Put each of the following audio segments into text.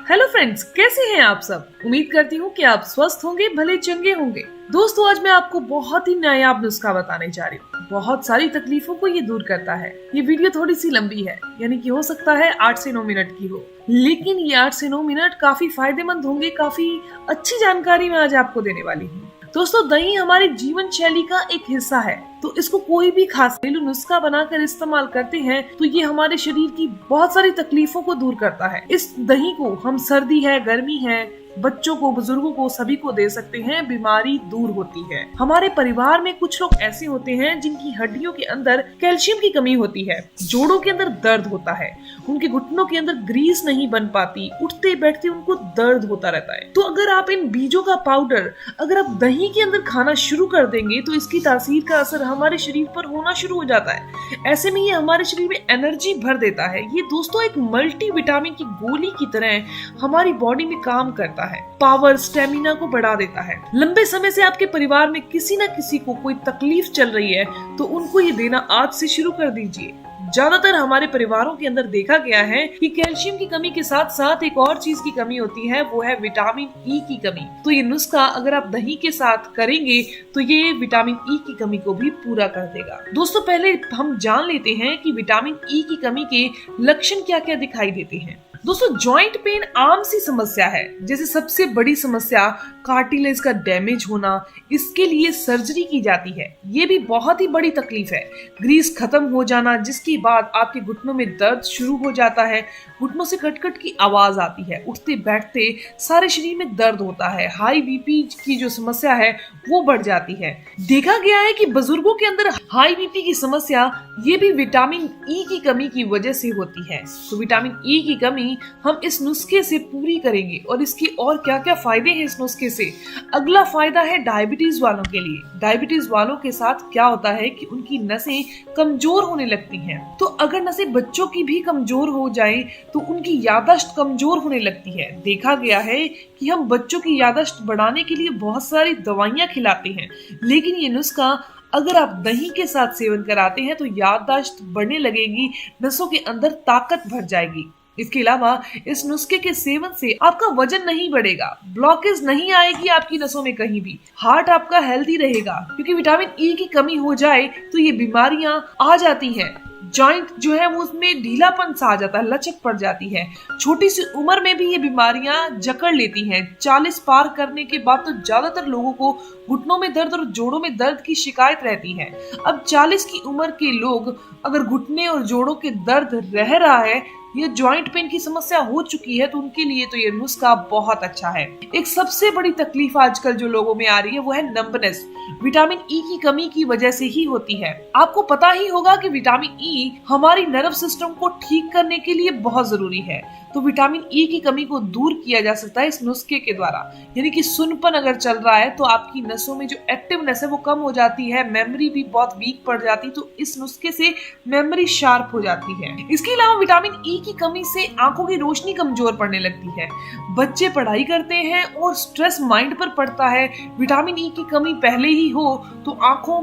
Hello friends, कैसे हैं आप सब। उम्मीद करती हूँ कि आप स्वस्थ होंगे, भले चंगे होंगे। दोस्तों, आज मैं आपको बहुत ही नायाब नुस्खा बताने जा रही हूँ। बहुत सारी तकलीफों को ये दूर करता है। ये वीडियो थोड़ी सी लंबी है, यानी कि हो सकता है 8 से 9 मिनट की हो, लेकिन ये 8 से 9 मिनट काफी फायदेमंद होंगे। काफी अच्छी जानकारी मैं आज आपको देने वाली हूँ। दोस्तों, दही हमारी जीवन शैली का एक हिस्सा है, तो इसको कोई भी खास घरेलू नुस्खा बनाकर इस्तेमाल करते हैं तो ये हमारे शरीर की बहुत सारी तकलीफों को दूर करता है। इस दही को हम सर्दी है, गर्मी है, बच्चों को, बुजुर्गों को, सभी को दे सकते हैं। बीमारी दूर होती है। हमारे परिवार में कुछ लोग ऐसे होते हैं जिनकी हड्डियों के अंदर कैल्शियम की कमी होती है, जोड़ों के अंदर दर्द होता है, उनके घुटनों के अंदर ग्रीस नहीं बन पाती, उठते बैठते उनको दर्द होता रहता है। तो अगर आप इन बीजों का पाउडर अगर आप दही के अंदर खाना शुरू कर देंगे तो इसकी तासीर का असर हमारे शरीर पर होना शुरू हो जाता है। ऐसे में ये हमारे शरीर में एनर्जी भर देता है। ये दोस्तों एक मल्टी विटामिन की गोली की तरह हमारी बॉडी में काम करता है। पावर, स्टेमिना को बढ़ा देता है। लंबे समय से आपके परिवार में किसी न किसी को कोई तकलीफ चल रही है तो उनको ये देना आज से शुरू कर दीजिए। ज्यादातर हमारे परिवारों के अंदर देखा गया है कि कैल्शियम की कमी के साथ साथ एक और चीज की कमी होती है, वो है विटामिन ई की कमी। तो ये नुस्खा अगर आप दही के साथ करेंगे तो ये विटामिन ई की कमी को भी पूरा कर देगा। दोस्तों, पहले हम जान लेते हैं कि विटामिन ई की कमी के लक्षण क्या क्या दिखाई देते हैं। दोस्तों, जॉइंट पेन आम सी समस्या है। जैसे सबसे बड़ी समस्या कार्टिलेज का डैमेज होना, इसके लिए सर्जरी की जाती है। ये भी बहुत ही बड़ी तकलीफ है। ग्रीस खत्म हो जाना, जिसके बाद आपके घुटनों में दर्द शुरू हो जाता है, घुटनों से कटकट की आवाज आती है, उठते बैठते सारे शरीर में दर्द होता है, हाई बीपी की जो समस्या है वो बढ़ जाती है। देखा गया है कि बुजुर्गों के अंदर हाई बीपी की समस्या ये भी विटामिन ई की कमी की वजह से होती है। तो विटामिन ई की कमी हम इस नुस्खे से पूरी करेंगे। और इसके और क्या क्या फायदे हैं इस नुस्खे से। अगला फायदा है डायबिटीज वालों के लिए। डायबिटीज वालों के साथ क्या होता है कि उनकी नसें कमजोर होने लगती हैं। तो अगर नसें बच्चों की भी कमजोर हो जाए तो उनकी याददाश्त कमजोर होने लगती है। देखा गया है कि हम बच्चों की याददाश्त बढ़ाने के लिए बहुत सारी दवाइयां खिलाते हैं, लेकिन ये नुस्खा अगर आप दही के साथ सेवन कराते हैं तो याददाश्त बढ़ने लगेगी, नसों के अंदर ताकत भर जाएगी। इसके अलावा इस नुस्खे के सेवन से आपका वजन नहीं बढ़ेगा, ब्लॉकेज नहीं आएगी आपकी नसों में कहीं भी, हार्ट आपका हेल्दी रहेगा। क्योंकि विटामिन ई की कमी हो जाए तो ये बीमारियां आ जाती हैं। जॉइंट जो है वो उसमें ढीलापन सा आ जाता है, लचक पड़ जाती है। छोटी सी उम्र में भी ये बीमारियां जकड़ लेती हैं। 40 पार करने के बाद तो ज्यादातर लोगों को घुटनों में दर्द और जोड़ों में दर्द की शिकायत रहती है। अब 40 की उम्र के लोग अगर घुटने और जोड़ों के दर्द रह रहा है, ये जॉइंट पेन की समस्या हो चुकी है, तो उनके लिए तो ये नुस्खा बहुत अच्छा है। एक सबसे बड़ी तकलीफ आजकल जो लोगों में आ रही है वो है नंबनेस। विटामिन ई की कमी की वजह से ही होती है। आपको पता ही होगा कि विटामिन ई हमारी नर्व सिस्टम को ठीक करने के लिए बहुत जरूरी है। तो विटामिन ई की कमी को दूर किया जा सकता है इस नुस्खे के द्वारा। यानी कि सुनपन अगर चल रहा है तो आपकी नसों में जो एक्टिवनेस है वो कम हो जाती है, मेमोरी भी बहुत वीक पड़ जाती है, तो इस नुस्खे से मेमोरी शार्प हो जाती है। इसके अलावा विटामिन ई की कमी से आंखों की रोशनी कमजोर पड़ने लगती है। बच्चे पढ़ाई करते हैं और स्ट्रेस माइंड पर पड़ता है, विटामिन ई की कमी पहले ही हो तो आंखों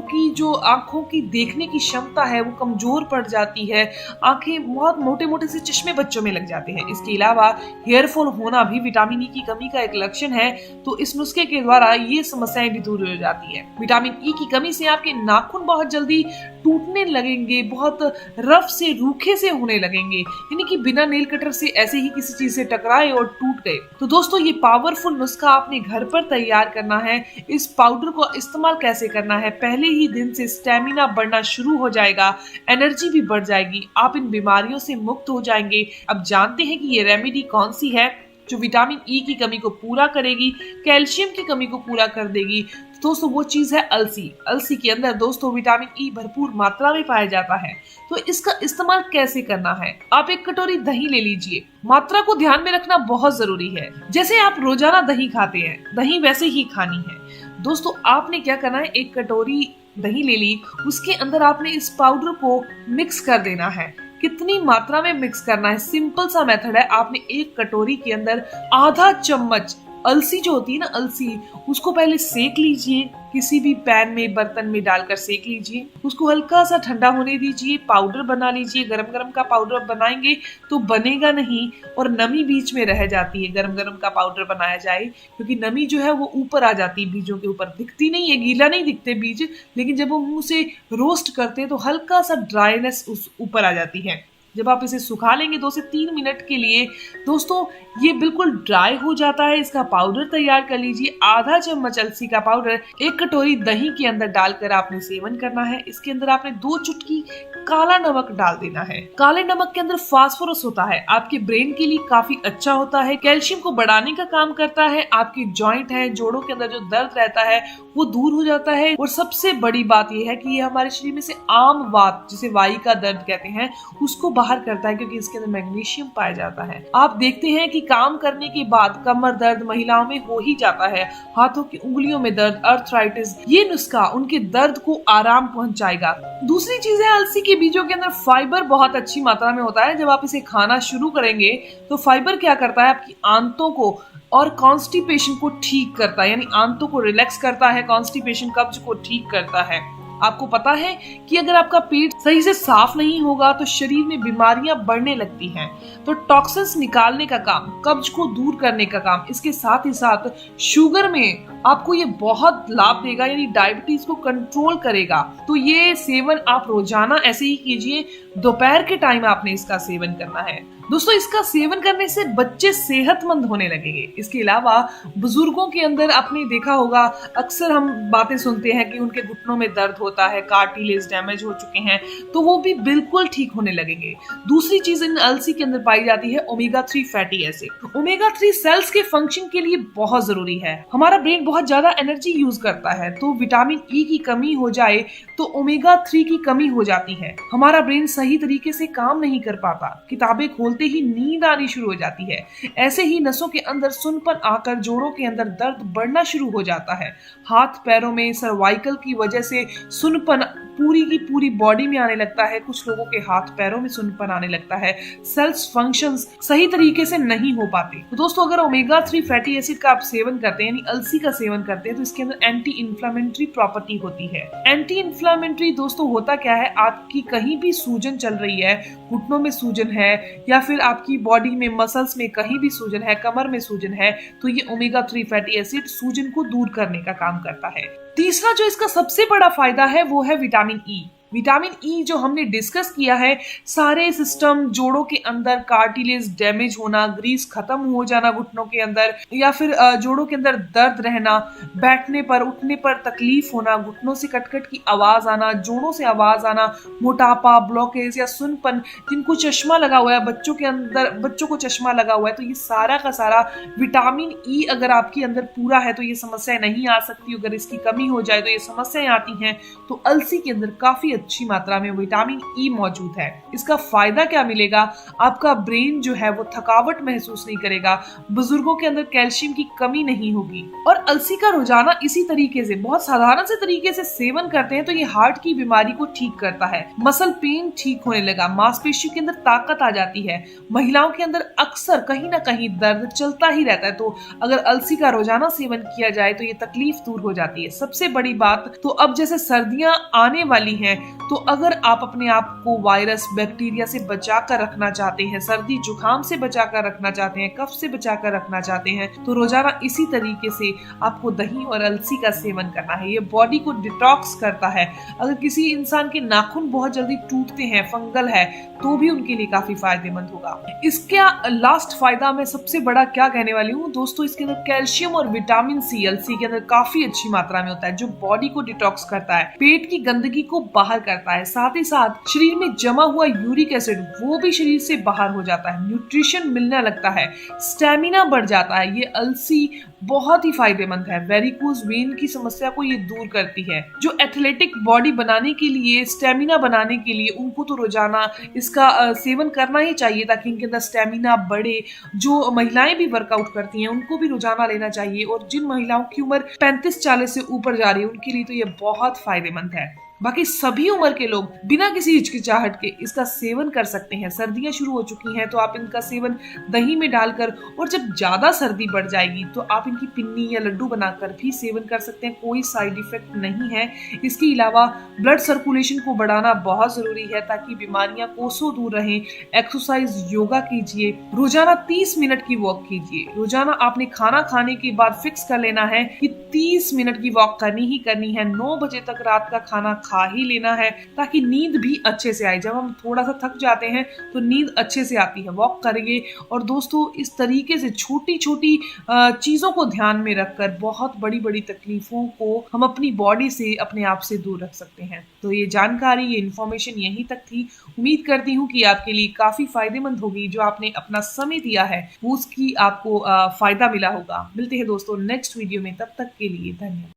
की देखने की क्षमता है वो कमजोर पड़ जाती है। आंखें बहुत मोटे मोटे से चश्मे बच्चों में लग जाते हैं। इसके अलावा हेयर फॉल होना भी विटामिन ई की कमी का एक लक्षण है। तो इस नुस्खे के द्वारा ये समस्याएं भी दूर हो जाती है। विटामिन ई की कमी से आपके नाखून बहुत जल्दी टूटने लगेंगे, बहुत रफ से रूखे से होने लगेंगे, यानी कि बिना नेल कटर से ऐसे ही किसी चीज से टकराए और टूट गए। तो दोस्तों, ये पावरफुल नुस्खा आपने घर पर तैयार करना है। इस पाउडर को इस्तेमाल कैसे करना है, पहले ही दिन से स्टेमिना बढ़ना शुरू हो जाएगा, एनर्जी भी बढ़ जाएगी, आप इन बीमारियों से मुक्त हो जाएंगे। अब जानते हैं कि ये रेमेडी कौन सी है जो विटामिन ई की कमी को पूरा करेगी, कैल्शियम की कमी को पूरा कर देगी। दोस्तों, वो चीज है अलसी। अलसी के अंदर दोस्तों विटामिन ई भरपूर मात्रा में पाया जाता है। तो इसका इस्तेमाल कैसे करना है, आप एक कटोरी दही ले लीजिए। मात्रा को ध्यान में रखना बहुत जरूरी है। जैसे आप रोजाना दही खाते हैं, दही वैसे ही खानी है। दोस्तों, आपने क्या करना है, एक कटोरी दही ले ली, उसके अंदर आपने इस पाउडर को मिक्स कर देना है। कितनी मात्रा में मिक्स करना है, सिंपल सा मेथड है। आपने एक कटोरी के अंदर आधा चम्मच अलसी जो होती है ना, अलसी, उसको पहले सेक लीजिए। किसी भी पैन में बर्तन में डालकर सेक लीजिए, उसको हल्का सा ठंडा होने दीजिए, पाउडर बना लीजिए। गरम गरम का पाउडर बनाएंगे तो बनेगा नहीं और नमी बीच में रह जाती है गरम गरम का पाउडर बनाया जाए, क्योंकि नमी जो है वो ऊपर आ जाती है, बीजों के ऊपर दिखती नहीं है, गीला नहीं दिखते बीज, लेकिन जब हम उसे रोस्ट करते हैं तो हल्का सा ड्राईनेस उस ऊपर आ जाती है। जब आप इसे सुखा लेंगे 2 से 3 मिनट के लिए, दोस्तों ये बिल्कुल ड्राई हो जाता है। इसका पाउडर तैयार कर लीजिए। आधा चम्मच अलसी का पाउडर 1 कटोरी दही के अंदर डालकर आपने सेवन करना है। इसके अंदर आपने 2 चुटकी काला नमक डाल देना है। काले नमक के अंदर फास्फोरस होता है, आपके ब्रेन के लिए काफी अच्छा होता है, कैल्शियम को बढ़ाने का काम करता है, आपके जॉइंट है, जोड़ों के अंदर जो दर्द रहता है वो दूर हो जाता है। और सबसे बड़ी बात यह है कि ये हमारे शरीर में से आम वात, जिसे वाई का दर्द कहते हैं, उसको बाहर करता है, क्योंकि इसके अंदर मैग्नीशियम पाया जाता है। आप देखते हैं कि काम करने के बाद कमर दर्द महिलाओं में हो ही जाता है, हाथों की उंगलियों में दर्द, अर्थराइटिस, ये नुस्खा उनके दर्द को आराम पहुंचाएगा। दूसरी चीज है, अलसी के बीजों के अंदर फाइबर बहुत अच्छी मात्रा में होता है। जब आप इसे खाना शुरू करेंगे तो फाइबर क्या करता है, आपकी आंतों को और कॉन्स्टिपेशन को ठीक करता है, यानी आंतों को रिलैक्स करता है, कॉन्स्टिपेशन कब्ज को ठीक करता है। आपको पता है कि अगर आपका पेट सही से साफ नहीं होगा तो शरीर में बीमारियां बढ़ने लगती हैं। तो टॉक्सिन्स निकालने का काम, कब्ज को दूर करने का काम, इसके साथ ही साथ शुगर में आपको ये बहुत लाभ देगा, यानी डायबिटीज को कंट्रोल करेगा। तो ये सेवन आप रोजाना ऐसे ही कीजिए। दोपहर के टाइम आपने इसका सेवन करना है। दोस्तों इसका सेवन करने से बच्चे सेहतमंद होने लगेंगे। इसके अलावा बुजुर्गों के अंदर आपने देखा होगा, अक्सर हम बातें सुनते हैं कि उनके घुटनों में दर्द होता है, कार्टिलेज डैमेज हो चुके हैं, तो वो भी बिल्कुल ठीक होने लगेंगे। दूसरी चीज इन अलसी के अंदर पाई जाती है omega 3 fatty acid. Omega 3 cells के फंक्शन के लिए बहुत जरूरी है। हमारा ब्रेन बहुत ज्यादा एनर्जी यूज करता है, तो विटामिन ई की कमी हो जाए तो ओमेगा 3 की कमी हो जाती है। हमारा ब्रेन सही तरीके से काम नहीं कर पाता, किताबें खोलते ही नींद आनी शुरू हो जाती है। ऐसे ही नसों के अंदर सुनपन आकर जोड़ों के अंदर दर्द बढ़ना शुरू हो जाता है। हाथ पैरों में सर्वाइकल की वजह से सुनपन पूरी की पूरी बॉडी में आने लगता है। कुछ लोगों के हाथ पैरों में सुनपन आने लगता है। सेल्स फंक्शंस सही तरीके से नहीं हो पाते। तो दोस्तों अगर ओमेगा 3 फैटी एसिड का आप सेवन करते हैं, यानी अलसी का सेवन करते हैं, तो इसके अंदर एंटी इन्फ्लेमेटरी प्रॉपर्टी होती है। एंटी इन्फ्लेमेटरी दोस्तों होता क्या है, आपकी कहीं भी सूजन चल रही है, घुटनों में सूजन है या फिर आपकी बॉडी में मसल्स में कहीं भी सूजन है, कमर में सूजन है, तो ये ओमेगा 3 फैटी एसिड सूजन को दूर करने का काम करता है। तीसरा जो इसका सबसे बड़ा फायदा है वो है विटामिन ई। विटामिन ई जो हमने डिस्कस किया है, सारे सिस्टम, जोड़ों के अंदर कार्टिलेज डैमेज होना, ग्रीस खत्म हो जाना घुटनों के अंदर, या फिर जोड़ों के अंदर दर्द रहना, बैठने पर उठने पर तकलीफ होना, घुटनों से कटकट की आवाज आना, जोड़ों से आवाज आना, मोटापा, ब्लॉकेज या सुनपन, जिनको चश्मा लगा हुआ है, बच्चों के अंदर, बच्चों को चश्मा लगा हुआ है, तो ये सारा का सारा विटामिन ई अगर आपके अंदर पूरा है तो ये समस्याएं नहीं आ सकती। अगर इसकी कमी हो जाए तो ये समस्याएं आती हैं। तो अलसी के अंदर काफी अच्छी मात्रा में विटामिन ई मौजूद है। इसका फायदा क्या मिलेगा, आपका ब्रेन जो है वो थकावट महसूस नहीं करेगा, बुजुर्गों के अंदर कैल्शियम की कमी नहीं होगी। और अलसी का रोजाना इसी तरीके से, बहुत साधारण से तरीके से सेवन करते हैं तो ये हार्ट की बीमारी को ठीक करता है, मसल पेन ठीक होने लगा, मांसपेशियों के अंदर ताकत आ जाती है। महिलाओं के अंदर अक्सर कहीं ना कहीं दर्द चलता ही रहता है, तो अगर अलसी का रोजाना सेवन किया जाए तो ये तकलीफ दूर हो जाती है। सबसे बड़ी बात, तो अब जैसे सर्दियां आने वाली हैं, तो अगर आप अपने आप को वायरस, बैक्टीरिया से बचाकर रखना चाहते हैं, सर्दी जुकाम से बचाकर रखना चाहते हैं, कफ से बचाकर रखना चाहते हैं, तो रोजाना इसी तरीके से आपको दही और अलसी का सेवन करना है। ये बॉडी को डिटॉक्स करता है। अगर किसी इंसान के नाखून बहुत जल्दी टूटते हैं, फंगल है, तो भी उनके लिए काफी फायदेमंद होगा। इसका लास्ट फायदा मैं सबसे बड़ा क्या कहने वाली हूँ दोस्तों, इसके अंदर कैल्शियम और विटामिन सी अलसी के अंदर काफी अच्छी मात्रा में होता है, जो बॉडी को डिटॉक्स करता है, पेट की गंदगी को बाहर करता है। साथ ही साथ शरीर में जमा हुआ यूरिक एसिड वो भी शरीर से बाहर हो जाता है, न्यूट्रिशन मिलने लगता है, स्टेमिना बढ़ जाता है। ये अलसी बहुत ही फायदेमंद है। वेरिकोज वेन की समस्या को ये दूर करती है। जो एथलेटिक बॉडी बनाने के लिए, स्टेमिना बनाने के लिए, उनको तो रोजाना इसका सेवन करना ही चाहिए ताकि इनके अंदर स्टेमिना बढ़े। जो महिलाएं भी वर्कआउट करती हैं उनको भी रोजाना लेना चाहिए, और जिन महिलाओं की उम्र 35-40 से ऊपर जा रही है उनके लिए तो ये बहुत फायदेमंद है। बाकी सभी उम्र के लोग बिना किसी हिचकिचाहट के इसका सेवन कर सकते हैं। सर्दियां शुरू हो चुकी हैं तो आप इनका सेवन दही में डालकर, और जब ज्यादा सर्दी बढ़ जाएगी तो आप इनकी पिन्नी या लड्डू बनाकर भी सेवन कर सकते हैं। कोई साइड इफेक्ट नहीं है। इसके अलावा ब्लड सर्कुलेशन को बढ़ाना बहुत जरूरी है ताकि बीमारियां कोसों दूर रहें। एक्सरसाइज, योगा कीजिए, रोजाना 30 मिनट की वॉक कीजिए। रोजाना आपने खाना खाने के बाद फिक्स कर लेना है कि 30 मिनट की वॉक करनी ही करनी है। 9 बजे तक रात का खाना खा ही लेना है ताकि नींद भी अच्छे से आए। जब हम थोड़ा सा थक जाते हैं तो नींद अच्छे से आती है। वॉक करिए। और दोस्तों, इस तरीके से छोटी छोटी चीजों को ध्यान में रखकर बहुत बड़ी बड़ी तकलीफों को हम अपनी बॉडी से, अपने आप से दूर रख सकते हैं। तो ये जानकारी, ये इन्फॉर्मेशन यहीं तक थी। उम्मीद करती हूँ कि आपके लिए काफी फायदेमंद होगी। जो आपने अपना समय दिया है उसकी आपको फायदा मिला होगा। मिलते हैं दोस्तों नेक्स्ट वीडियो में, तब तक के लिए धन्यवाद।